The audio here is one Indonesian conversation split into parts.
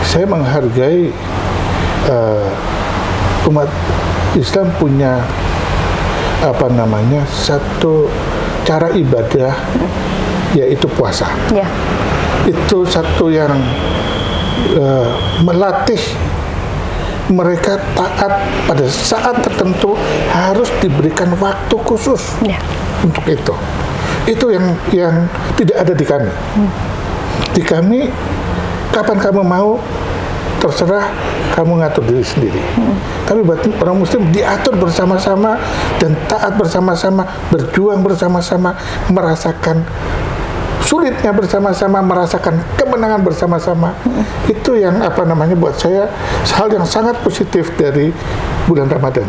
saya menghargai umat Islam punya satu cara ibadah, yaitu puasa. Ya. Itu satu yang melatih mereka taat pada saat tertentu, harus diberikan waktu khusus untuk itu. Itu yang tidak ada di kami. Di kami, kapan kamu mau, terserah, kamu ngatur diri sendiri. Tapi buat orang Muslim diatur bersama-sama dan taat bersama-sama, berjuang bersama-sama, merasakan sulitnya bersama-sama, merasakan kemenangan bersama-sama. Itu yang buat saya hal yang sangat positif dari bulan Ramadan.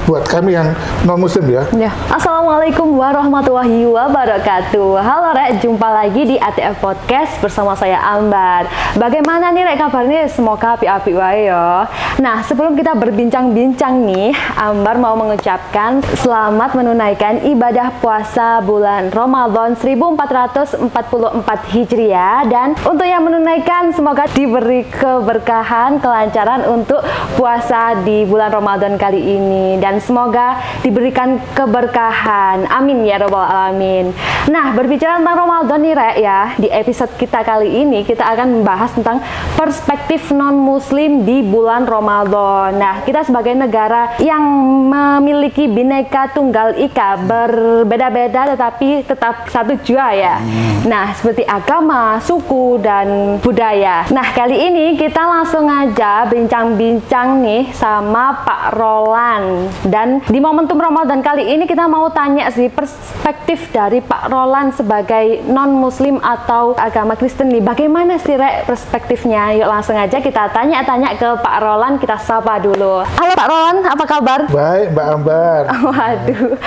Buat kami yang non Muslim ya. Assalamualaikum warahmatullahi wabarakatuh. Halo Rek, jumpa lagi di ATF Podcast bersama saya Ambar. Bagaimana nih Rek kabarnya? Semoga api-api wae ya. Nah, sebelum kita berbincang-bincang nih, Ambar mau mengucapkan selamat menunaikan ibadah puasa bulan Ramadan 1444 Hijriah, dan untuk yang menunaikan semoga diberi keberkahan, kelancaran untuk puasa di bulan Ramadan kali ini, dan semoga diberikan keberkahan. Amin ya rabbal alamin. Nah, berbicara tentang Ramadan nih Rek ya, di episode kita kali ini kita akan membahas tentang perspektif non muslim di bulan Ramadan. Nah, kita sebagai negara yang memiliki Bhinneka Tunggal Ika, berbeda-beda tetapi tetap satu jua ya. Nah, seperti agama, suku, dan budaya. Nah, kali ini kita langsung aja bincang-bincang nih sama Pak Roland. Dan di momentum Ramadan kali ini kita mau tanya sih perspektif dari Pak Roland sebagai non-muslim atau agama Kristen nih. Bagaimana sih Rek perspektifnya? Yuk langsung aja kita tanya-tanya ke Pak Roland, kita sapa dulu. Halo Pak Roland, apa kabar? Baik Mbak Ambar. Waduh.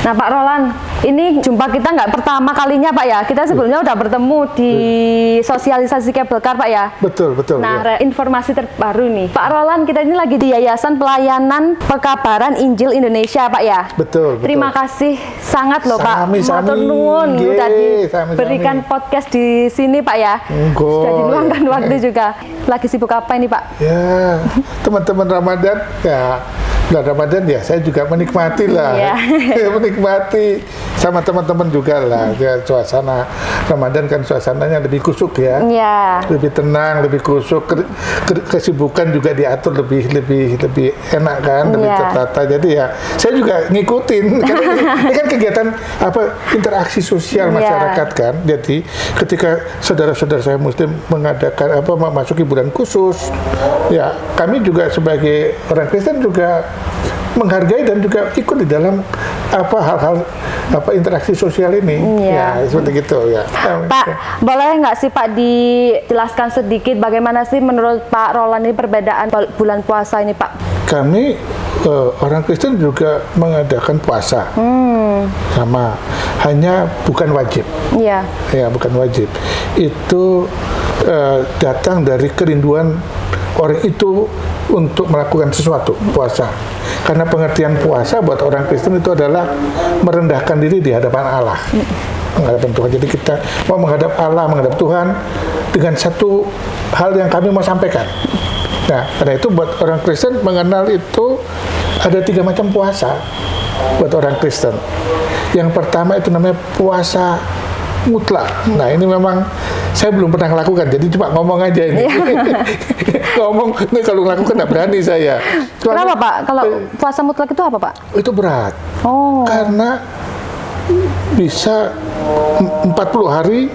Nah Pak Roland, ini jumpa kita nggak pertama kalinya Pak ya? Kita sebelumnya udah bertemu di sosialisasi Kabel Car Pak ya? Betul. Nah, ya. informasi terbaru nih. Pak Roland, kita ini lagi di Yayasan Pelayanan Pekabaran Injil Indonesia Pak ya? Betul. Terima kasih sangat loh Pak. Matur nuwun udah diberikan podcast di sini Pak ya. Sudah diluangkan waktu juga. Lagi sibuk apa ini Pak? Ya, teman-teman Ramadan ya. Bulan Ramadan ya, saya juga menikmati lah. Menikmati sama teman-teman juga lah. Ya, suasana Ramadan kan suasananya lebih kusuk ya. Lebih tenang, lebih kusuk. Kesibukan juga diatur lebih enak kan, lebih tertata. Jadi ya, saya juga ngikutin. Karena ini kan kegiatan interaksi sosial masyarakat kan. Jadi ketika saudara-saudara saya Muslim mengadakan memasuki bulan khusus, ya kami juga sebagai orang Kristen juga menghargai dan juga ikut di dalam hal-hal interaksi sosial ini. Ya seperti gitu ya. Pak, boleh nggak sih Pak dijelaskan sedikit bagaimana sih menurut Pak Roland ini perbedaan bulan puasa ini Pak? Kami orang Kristen juga mengadakan puasa. Sama, hanya bukan wajib. Ya, bukan wajib. Itu datang dari kerinduan orang itu untuk melakukan sesuatu, puasa. Karena pengertian puasa buat orang Kristen itu adalah merendahkan diri di hadapan Allah, menghadap Tuhan. Jadi kita mau menghadap Allah, menghadap Tuhan dengan satu hal yang kami mau sampaikan. Nah, karena itu buat orang Kristen mengenal itu ada 3 macam puasa buat orang Kristen. Yang pertama itu namanya puasa mutlak. Nah, ini memang saya belum pernah lakukan, jadi cuma ngomong aja ini. Ngomong, ini kalau ngelakukan nggak berani saya. Kenapa Pak? Kalau puasa mutlak itu apa Pak? Itu berat. Karena bisa 40 hari,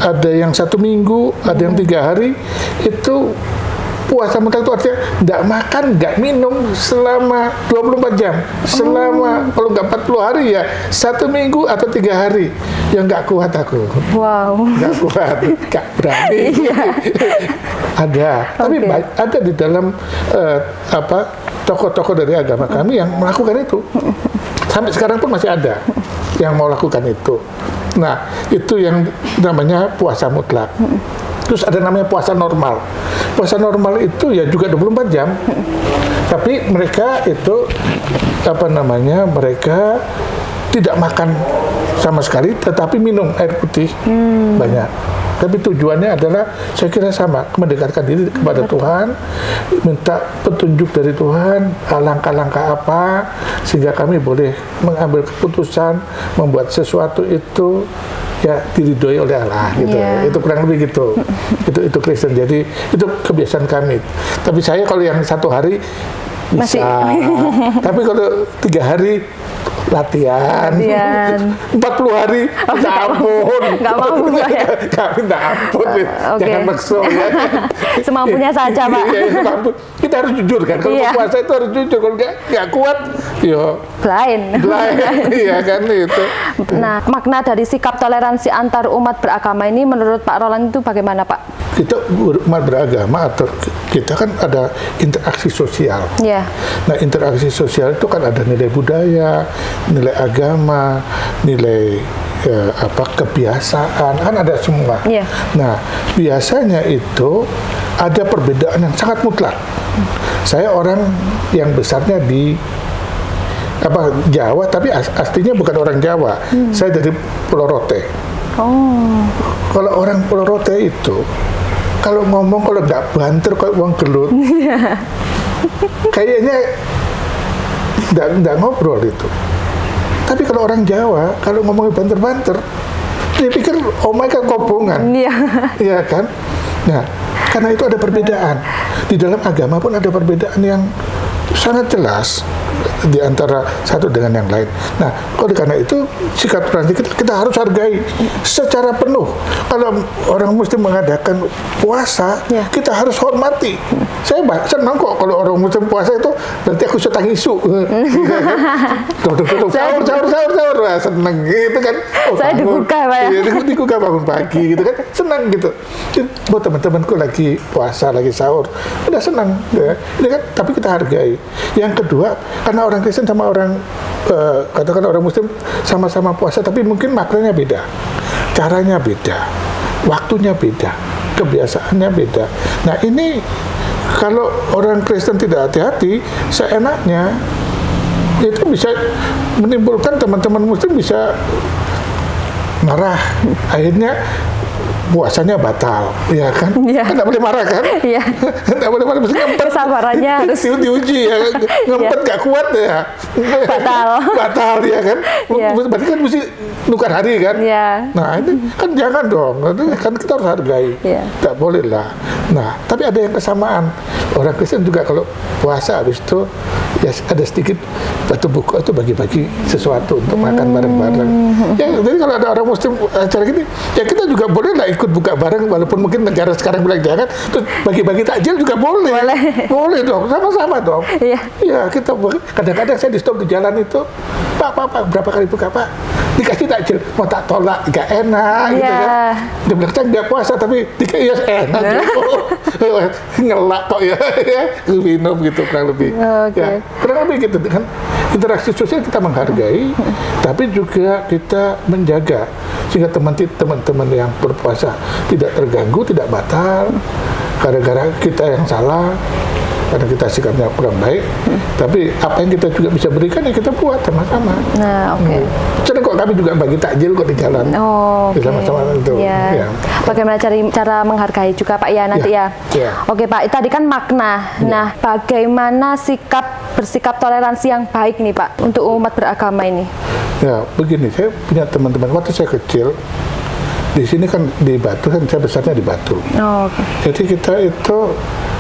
ada yang 1 minggu, ada yang 3 hari. Itu puasa mutlak itu artinya nggak makan, nggak minum selama 24 jam. Selama, kalau nggak 40 hari ya 1 minggu atau 3 hari. Yang nggak kuat aku. Wow. Nggak kuat, nggak berani. Ada, tapi ada di dalam tokoh-tokoh dari agama kami yang melakukan itu. Sampai sekarang pun masih ada yang mau lakukan itu. Nah, itu yang namanya puasa mutlak. Terus ada namanya puasa normal. Puasa normal itu ya juga 24 jam. Tapi mereka itu mereka tidak makan sama sekali, tetapi minum air putih banyak. Tapi tujuannya adalah saya kira sama, mendekatkan diri kepada Tuhan, minta petunjuk dari Tuhan, langkah-langkah apa sehingga kami boleh mengambil keputusan, membuat sesuatu itu ya diridhoi oleh Allah gitu. Itu kurang lebih gitu. Itu Kristen. Jadi itu kebiasaan kami. Tapi saya kalau yang 1 hari bisa, tapi kalau 3 hari latihan. 40 hari minta ampun. Nggak mampu ya? Kami minta ampun. Jangan maksa ya. Semampunya saja Pak. Kita harus jujur kan. Kalau puasa itu harus jujur. Kalau nggak kuat, yo blind. Iya kan itu. Nah, makna dari sikap toleransi antar umat beragama ini menurut Pak Roland itu bagaimana Pak? Kita umat beragama atau kita kan ada interaksi sosial. Nah, interaksi sosial itu kan ada nilai budaya, nilai agama, nilai kebiasaan, kan ada semua. Nah, biasanya itu ada perbedaan yang sangat mutlak. Saya orang yang besarnya di Jawa, tapi aslinya bukan orang Jawa. Saya dari Pulau Rote. Kalau orang Pulau Rote itu kalau ngomong, kalau nggak banter kayak uang gelut, kayaknya nggak ngobrol itu. Tapi kalau orang Jawa, kalau ngomongnya banter-banter, dia pikir oh my god kobongan. Iya kan? Nah, karena itu ada perbedaan. Di dalam agama pun ada perbedaan yang sangat jelas di antara satu dengan yang lain. Nah, oleh karena itu sikap toleransi kita harus hargai secara penuh. Kalau orang Muslim mengadakan puasa, kita harus hormati. Saya senang kok kalau orang Muslim puasa itu berarti aku setang isu. Sahur, seneng gitu kan. Saya digugah Pak ya. Digugah bangun pagi gitu kan, senang gitu. Buat teman-temanku lagi puasa, lagi sahur, udah senang. Ini kan, tapi kita hargai. Yang kedua, karena orang Kristen sama orang katakan orang Muslim sama-sama puasa, tapi mungkin maknanya beda, caranya beda, waktunya beda, kebiasaannya beda. Nah, ini kalau orang Kristen tidak hati-hati, seenaknya itu bisa menimbulkan teman-teman Muslim bisa marah, akhirnya puasanya batal, ya kan? Kan nggak boleh marah kan? Nggak boleh marah, mesti ngempet. Kesabarannya harus diuji ya, ngempet nggak kuat ya. Batal ya kan? Berarti kan mesti nukar hari kan? Nah, ini kan jangan dong, kan kita harus hargai. Nggak boleh lah. Nah, tapi ada yang kesamaan. Orang Kristen juga kalau puasa habis itu ya ada sedikit batu buku itu bagi-bagi sesuatu untuk makan bareng-bareng. Ya, jadi kalau ada orang Muslim acara gini, ya kita juga boleh lah ikut buka bareng, walaupun mungkin negara sekarang bilang jangan, terus bagi-bagi takjil juga boleh. Boleh dong, sama-sama dong. Ya, kita kadang-kadang saya di stop di jalan itu, Pak, berapa kali buka Pak? Dikasih takjil, mau tak tolak, gak enak gitu kan. Dia bilang, saya nggak puasa, tapi dikasih enak gitu. Ngelak kok ya, minum gitu kurang lebih. Ya, kurang lebih gitu kan. Interaksi sosial kita menghargai, tapi juga kita menjaga sehingga teman-teman yang berpuasa tidak terganggu, tidak batal gara-gara kita yang salah, karena kita sikapnya kurang baik. Tapi apa yang kita juga bisa berikan ya kita buat sama-sama. Nah, Jadi kok kami juga bagi takjil kok di jalan. Sama-sama itu. Bagaimana cara menghargai juga Pak ya nanti ya. Oke Pak, tadi kan makna. Nah, bagaimana bersikap toleransi yang baik nih Pak untuk umat beragama ini? Ya, begini, saya punya teman-teman waktu saya kecil. Di sini kan di Batu, kan saya besarnya di Batu. Jadi kita itu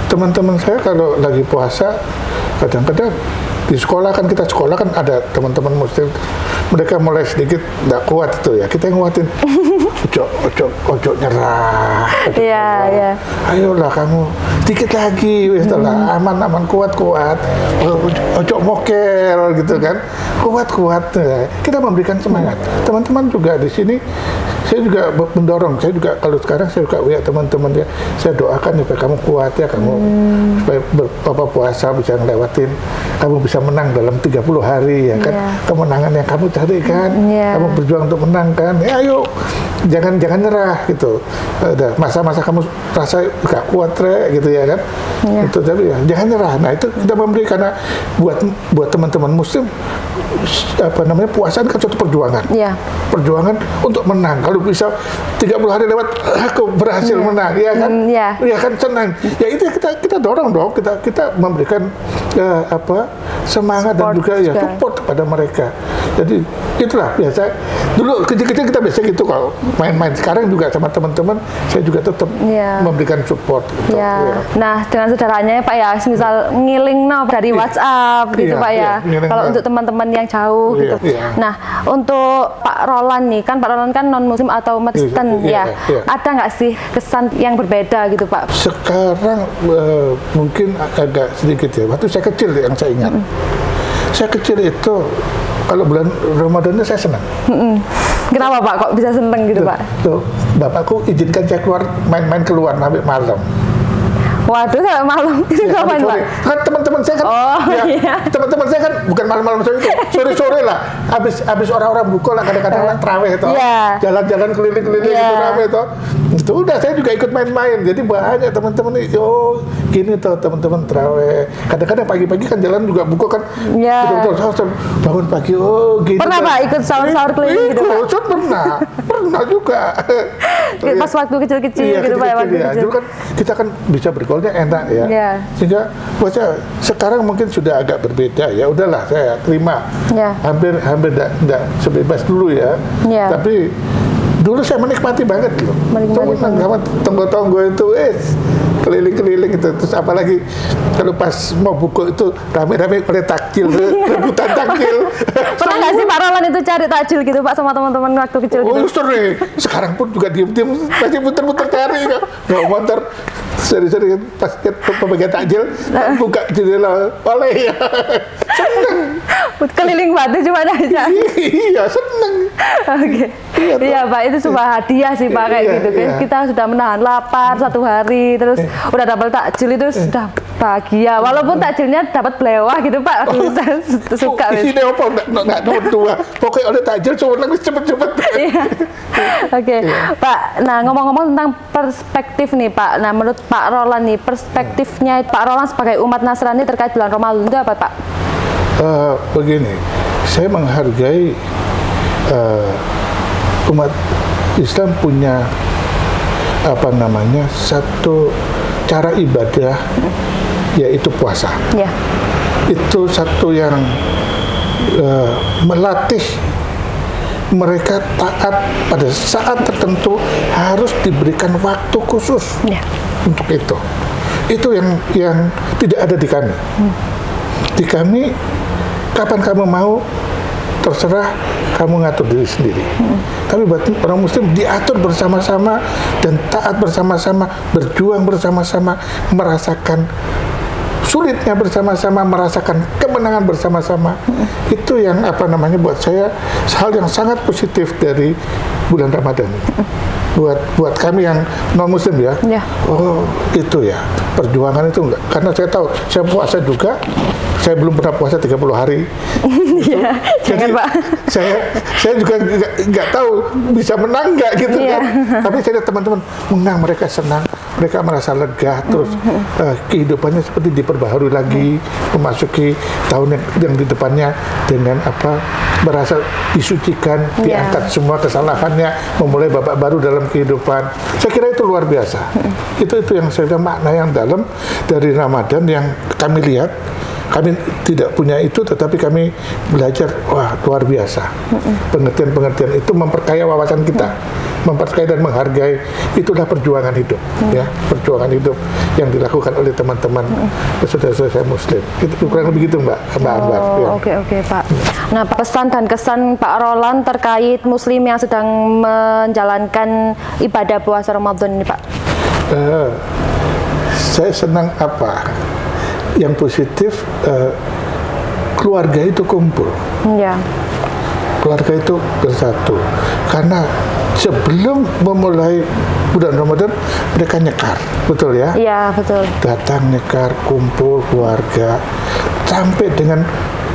teman-teman saya kalau lagi puasa, kadang-kadang di sekolah kan kita sekolah kan ada teman-teman Muslim, mereka mulai sedikit nggak kuat itu ya, kita yang nguatin. Ojo nyerah. Ayolah kamu dikit lagi, setelah aman kuat. Ojo mokel gitu kan, kuat. Kita memberikan semangat. Teman-teman juga di sini, saya juga mendorong. Saya juga kalau sekarang saya juga teman-teman ya, saya doakan supaya kamu kuat ya, kamu supaya Bapak puasa bisa ngelewatin, kamu bisa menang dalam 30 hari ya kan. Kemenangan yang kamu cari kan, kamu berjuang untuk menang kan. Ya ayo jangan nyerah gitu. Ada masa-masa kamu rasa gak kuat gitu ya kan, itu tapi ya jangan nyerah. Nah itu kita memberi, karena buat teman-teman Muslim puasa kan suatu perjuangan, perjuangan untuk menang. Kalau bisa 30 hari lewat aku berhasil menang, ya kan, ya kan senang. Ya itu kita dorong dong, kita memberikan semangat dan juga ya support kepada mereka. Jadi itulah biasa. Dulu kecil-kecil kita biasa gitu kalau main-main. Sekarang juga sama teman-teman saya juga tetap memberikan support. Gitu. Nah dengan saudaranya Pak ya, misal ngiling dari WhatsApp gitu Pak ya. Kalau untuk teman-teman yang jauh gitu. Nah untuk Pak Roland nih, kan Pak Roland kan non Muslim atau Kristen ada nggak sih kesan yang berbeda gitu Pak? Sekarang mungkin agak sedikit ya. Waktu saya kecil yang saya ingat. Saya kecil itu kalau bulan Ramadan itu saya senang. Kenapa Pak kok bisa senang gitu Pak? Bapakku izinkan saya keluar main-main keluar sampai malam. Waduh, sampai malam itu ngapain Pak? Kan teman-teman saya kan, teman-teman saya kan bukan malam-malam sore-sore lah. Habis orang-orang buka lah, kadang-kadang terawih itu, jalan-jalan keliling-keliling itu rame itu. Itu udah saya juga ikut main-main. Jadi banyak teman-teman nih, gini tuh teman-teman terawih. Kadang-kadang pagi-pagi kan jalan juga buka kan. Betul-betul bangun pagi, gini. Pernah Pak ikut sahur-sahur keliling gitu Pak? Pernah juga. Pas waktu kecil-kecil gitu Pak. Dulu kan kita kan bisa bergaulnya enak ya. Sehingga buat saya sekarang mungkin sudah agak berbeda ya. Udahlah saya terima. Hampir enggak sebebas dulu ya. Tapi dulu saya menikmati banget loh. Senang sama tonggo-tonggo itu, keliling-keliling itu. Terus apalagi kalau pas mau buka itu rame-rame pada takjil, rebutan takjil. Pernah nggak sih Pak Roland itu cari takjil gitu Pak sama teman-teman waktu kecil gitu? Sering. Sekarang pun juga diem-diem masih muter-muter cari. Bawa motor seri-seri pas pemegang takjil buka jendela oleh ya. Seneng. Keliling batu cuma aja. Iya, seneng. Oke. Iya Pak, itu sebuah hadiah sih Pak kayak gitu kan. Kita sudah menahan lapar 1 hari, terus udah dapat takjil itu sudah bahagia. Walaupun takjilnya dapat belewah gitu Pak. Saya suka. Ini apa enggak nomor 2. Pokoknya oleh takjil seneng cepet-cepet. Oke. Pak, nah ngomong-ngomong tentang perspektif nih Pak. Nah, menurut Pak Roland nih, perspektifnya Pak Roland sebagai umat Nasrani terkait bulan Ramadan itu apa Pak? Begini, saya menghargai umat Islam punya satu cara ibadah, yaitu puasa. Itu satu yang melatih mereka taat pada saat tertentu, harus diberikan waktu khusus untuk itu. Itu yang tidak ada di kami. Di kami, kapan kamu mau, terserah kamu ngatur diri sendiri. Tapi buat orang Muslim diatur bersama-sama dan taat bersama-sama, berjuang bersama-sama, merasakan sulitnya bersama-sama, merasakan kemenangan bersama-sama. Itu yang buat saya hal yang sangat positif dari bulan Ramadan. Buat kami yang non Muslim ya. Itu ya, perjuangan itu enggak. Karena saya tahu, saya puasa juga, saya belum pernah puasa 30 hari. Jadi Pak, saya juga nggak tahu bisa menang nggak gitu kan. Tapi saya lihat teman-teman menang, mereka senang, mereka merasa lega, terus kehidupannya seperti diperbaharui lagi, memasuki tahun yang di depannya dengan merasa disucikan, diangkat semua kesalahannya, memulai babak baru dalam kehidupan. Saya kira itu luar biasa. Itu yang saya bilang makna yang dalam dari Ramadan yang kami lihat. Kami tidak punya itu, tetapi kami belajar, wah luar biasa. Pengertian-pengertian itu memperkaya wawasan kita, memperkaya dan menghargai. Itulah perjuangan hidup, ya, perjuangan hidup yang dilakukan oleh teman-teman saudara-saudara saya Muslim. Itu kurang lebih gitu Mbak Anwar. Oke Pak. Nah, pesan dan kesan Pak Roland terkait Muslim yang sedang menjalankan ibadah puasa Ramadan ini Pak. Saya senang yang positif, keluarga itu kumpul, keluarga itu bersatu. Karena sebelum memulai bulan Ramadan mereka nyekar, betul ya? Iya betul. Datang nyekar, kumpul keluarga, sampai dengan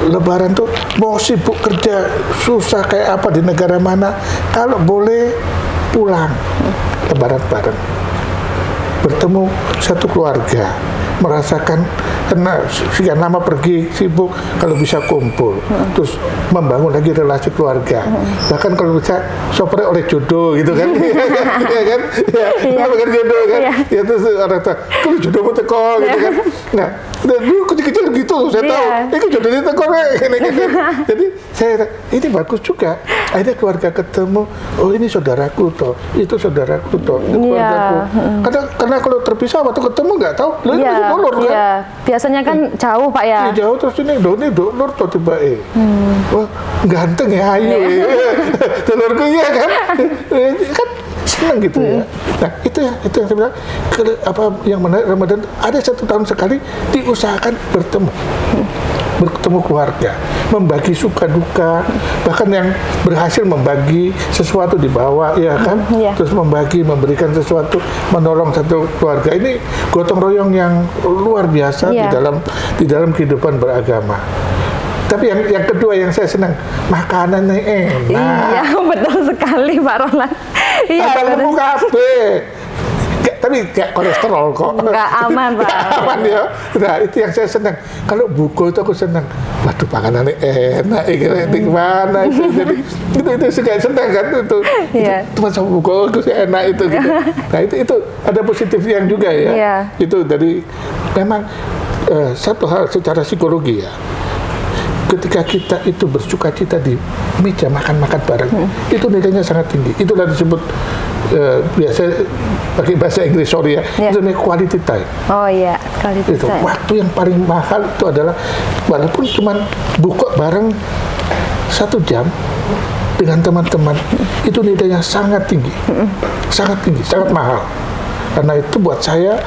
Lebaran tuh mau sibuk kerja susah kayak apa di negara mana, kalau boleh pulang lebaran bareng, bertemu satu keluarga, merasakan karena sekian lama pergi sibuk, kalau bisa kumpul, terus membangun lagi relasi keluarga, bahkan kalau bisa sopre oleh jodoh gitu kan, ya kan, ya bukan jodoh kan, ya terus orang tua, kalau jodohmu teko gitu kan, nah dulu kecil-kecil gitu saya tahu, ini jodohnya teko gitu. Jadi saya ini bagus juga, akhirnya keluarga ketemu, oh ini saudaraku toh, itu saudaraku toh, itu keluargaku, karena kalau terpisah waktu ketemu nggak tahu, lalu itu dolor kan. Biasanya kan jauh Pak ya. Jauh terus ini dolor toh tiba wah ganteng ya, ayo dolorku ya kan, kan senang gitu ya. Nah itu yang saya bilang, yang menarik Ramadan ada 1 tahun sekali diusahakan bertemu keluarga, membagi suka duka, bahkan yang berhasil membagi sesuatu dibawa ya kan, terus memberikan sesuatu, menolong satu keluarga. Ini gotong royong yang luar biasa di dalam kehidupan beragama. Tapi yang kedua yang saya senang, makanannya enak. Iya betul sekali Pak Roland. Iya betul. Tapi kayak kolesterol kok. Enggak aman Pak. Aman ya. Nah itu yang saya senang. Kalau buko itu aku senang. Waduh makanannya enak. Ini gimana itu. Jadi itu suka senang kan itu. Cuma sama buko itu enak itu. Gitu. Nah itu ada positif yang juga ya. Itu dari memang satu hal secara psikologi ya. Ketika kita itu bersuka cita di meja makan-makan bareng, itu nilainya sangat tinggi. Itulah disebut biasa pakai bahasa Inggris itu namanya quality time. Oh iya, quality time. Waktu yang paling mahal itu adalah walaupun cuma buka bareng 1 jam dengan teman-teman, itu nilainya sangat tinggi, sangat mahal. Karena itu buat saya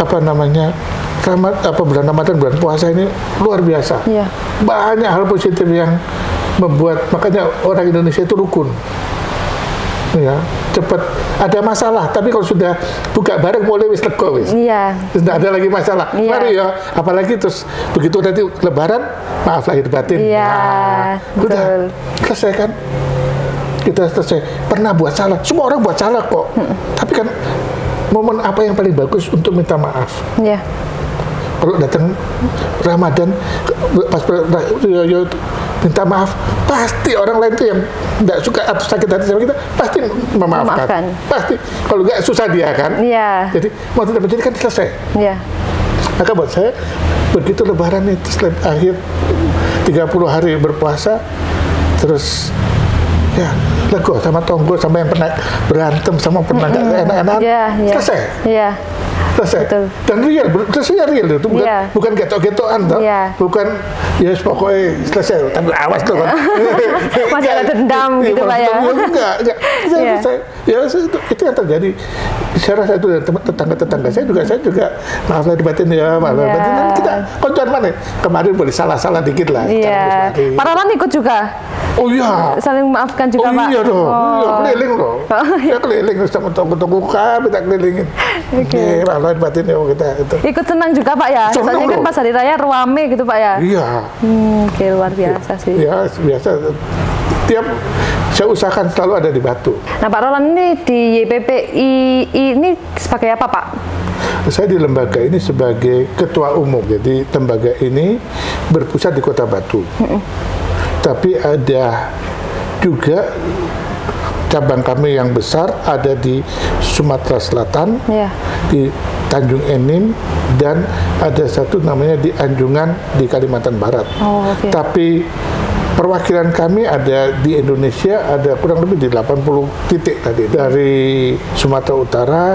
bulan Ramadan, bulan puasa ini luar biasa. Banyak hal positif yang membuat, makanya orang Indonesia itu rukun. Ya, cepat ada masalah, tapi kalau sudah buka bareng mulai wis lego wis. Tidak ada lagi masalah. Mari ya, apalagi terus begitu nanti lebaran, maaf lahir batin. Udah selesai kan? Kita selesai. Pernah buat salah, semua orang buat salah kok. Tapi kan momen apa yang paling bagus untuk minta maaf? Kalau datang Ramadan pas minta maaf, pasti orang lain tuh yang tidak suka atau sakit hati sama kita pasti memaafkan. Pasti, kalau nggak susah dia kan. Jadi mau tidak menjadi kan selesai. Maka buat saya begitu Lebaran itu akhir 30 hari berpuasa, terus ya lego sama tonggo sama yang pernah berantem sama pernah nggak enak-enak, selesai. Selesai. Dan real itu bukan getok-getokan toh. Bukan ya pokoknya selesai, tapi awas tuh kan. Masih ada dendam gitu Pak ya. Enggak. Selesai. Ya itu yang terjadi. Saya rasa itu tetangga-tetangga saya juga maaf lahir batin ya, maaf lahir batin. Kita koncoan mana? Kemarin boleh salah-salah dikit lah. Pak Roland ikut juga. Oh iya. Saling maafkan juga Pak. Oh iya dong. Keliling loh. Ya keliling sama tonggo-tonggo kami tak kelilingin. Lahir batin ya kita itu. Ikut senang juga Pak ya. Soalnya kan pas hari raya ruame gitu Pak ya. Oke, luar biasa sih. Ya biasa. Tiap saya usahakan selalu ada di Batu. Nah Pak Roland ini di YPPI ini sebagai apa Pak? Saya di lembaga ini sebagai ketua umum. Jadi lembaga ini berpusat di Kota Batu. Tapi ada juga cabang kami yang besar ada di Sumatera Selatan, di Tanjung Enim, dan ada satu namanya di Anjungan di Kalimantan Barat. Tapi perwakilan kami ada di Indonesia ada kurang lebih di 80 titik tadi, dari Sumatera Utara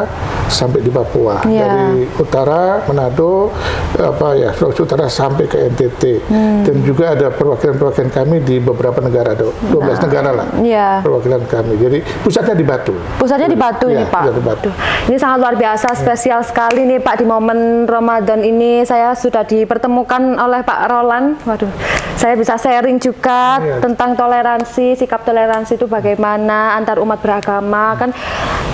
sampai di Papua, dari utara Manado, Sulawesi Utara sampai ke NTT, dan juga ada perwakilan kami di beberapa negara, ada 12 negara lah perwakilan kami. Jadi pusatnya di Batu. Pusatnya di Batu nih Pak. Di Batu. Ini sangat luar biasa, spesial sekali nih Pak, di momen Ramadan ini saya sudah dipertemukan oleh Pak Roland. Waduh, saya bisa sharing juga tentang toleransi, sikap toleransi itu bagaimana antar umat beragama. Kan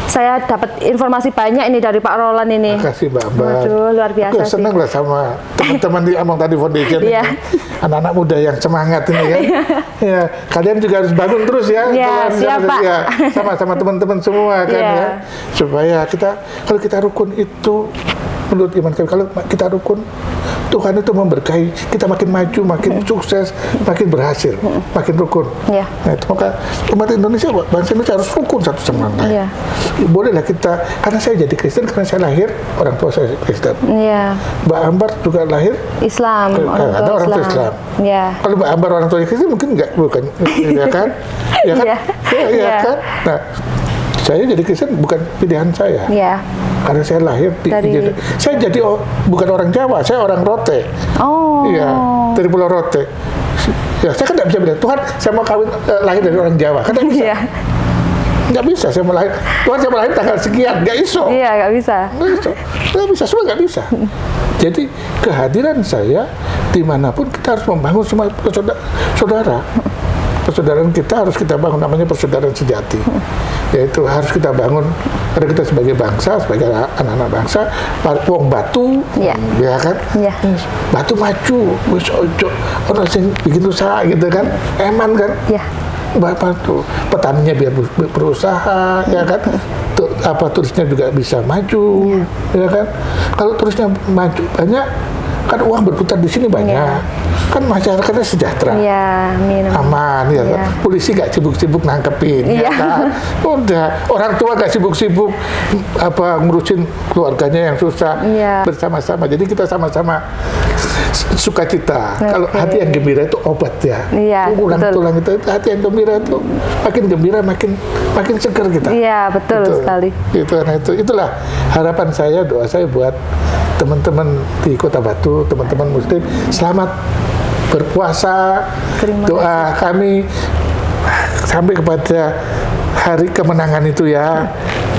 saya dapat informasi banyak ini dari Pak Roland ini. Terima kasih Mbak Ambar. Waduh, luar biasa. Aku senang lah sama teman-teman di Amang Tadi Foundation ini. Anak-anak muda yang semangat ini ya. Ya, kalian juga harus bangun terus ya. Siap Pak. Ya, sama-sama teman-teman semua kan ya. Supaya kalau kita rukun itu, menurut iman kami, kalau kita rukun, Tuhan itu memberkahi kita, makin maju, makin sukses, makin berhasil, makin rukun. Nah, itu maka umat Indonesia, bangsa Indonesia harus rukun satu sama lain. Bolehlah kita, karena saya jadi Kristen, karena saya lahir orang tua saya Kristen. Mbak Ambar juga lahir Islam, orang tua Islam. Kalau Mbak Ambar orang tua Kristen mungkin bukan, ya kan? Ya kan? Nah, saya jadi Kristen bukan pilihan saya. Karena saya lahir saya jadi bukan orang Jawa, saya orang Rote. Iya, dari Pulau Rote. Ya, saya kan nggak bisa bilang, Tuhan, saya mau kawin lahir dari orang Jawa. Kan nggak bisa. Nggak bisa, saya mau lahir, Tuhan, saya mau lahir tanggal sekian, nggak iso. Nggak bisa. Nggak bisa, semua nggak bisa. Jadi kehadiran saya dimanapun kita harus membangun semua saudara. Persaudaraan kita harus kita bangun, namanya persaudaraan sejati. Yaitu harus kita bangun karena kita sebagai bangsa, sebagai anak-anak bangsa, wong batu, ya kan? Batu maju, wis ojo orang sing bikin usaha gitu kan, eman kan? Batu, petaninya biar berusaha, ya kan? Turisnya juga bisa maju, ya kan? Kalau turisnya maju banyak, kan uang berputar di sini banyak. Kan masyarakatnya sejahtera, aman, ya kan? Polisi gak sibuk-sibuk nangkepin, ya kan? Udah, orang tua gak sibuk-sibuk ngurusin keluarganya yang susah, bersama-sama. Jadi kita sama-sama sukacita. Kalau hati yang gembira itu obat ya. Tulang itu hati yang gembira itu makin gembira, makin segar kita. Betul sekali. Itulah harapan saya, doa saya buat teman-teman di Kota Batu, teman-teman Muslim, selamat berpuasa. Doa kami sampai kepada hari kemenangan itu ya,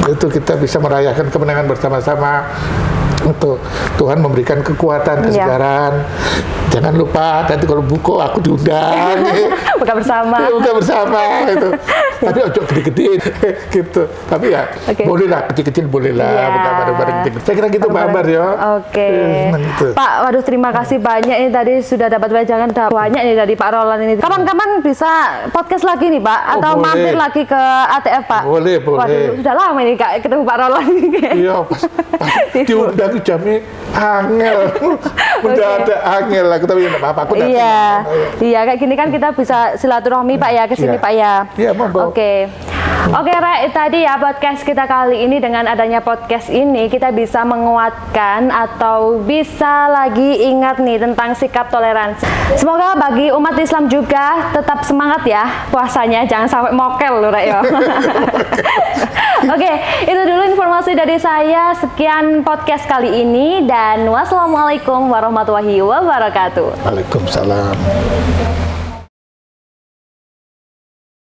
itu kita bisa merayakan kemenangan bersama-sama. Untuk Tuhan memberikan kekuatan, kesegaran. Jangan lupa nanti kalau buku aku diundang. Buka bersama. Buka bersama itu. Tapi ojo gede-gede gitu. Tapi ya bolehlah kecil-kecil bolehlah buka bareng-bareng. Saya kira gitu Pak Ambar ya. Pak, waduh terima kasih banyak ini tadi sudah dapat wejangan banyak nih dari Pak Roland ini. Kapan-kapan bisa podcast lagi nih Pak atau mampir lagi ke ATF Pak? Boleh. Waduh, sudah lama nih Kak ketemu Pak Roland ini. Iya, pas diundang jamnya angel. Udah ada angel lah, tapi enggak apa-apa aku datang. Iya, kayak gini kan kita bisa silaturahmi Pak ya ke sini Pak ya. Iya, monggo. Oke, Rek, tadi ya podcast kita kali ini, dengan adanya podcast ini kita bisa menguatkan atau bisa lagi ingat nih tentang sikap toleransi. Semoga bagi umat Islam juga tetap semangat ya puasanya, jangan sampai mokel loh Rek ya. Oke, itu dulu informasi dari saya. Sekian podcast kali ini dan wassalamualaikum warahmatullahi wabarakatuh. Waalaikumsalam.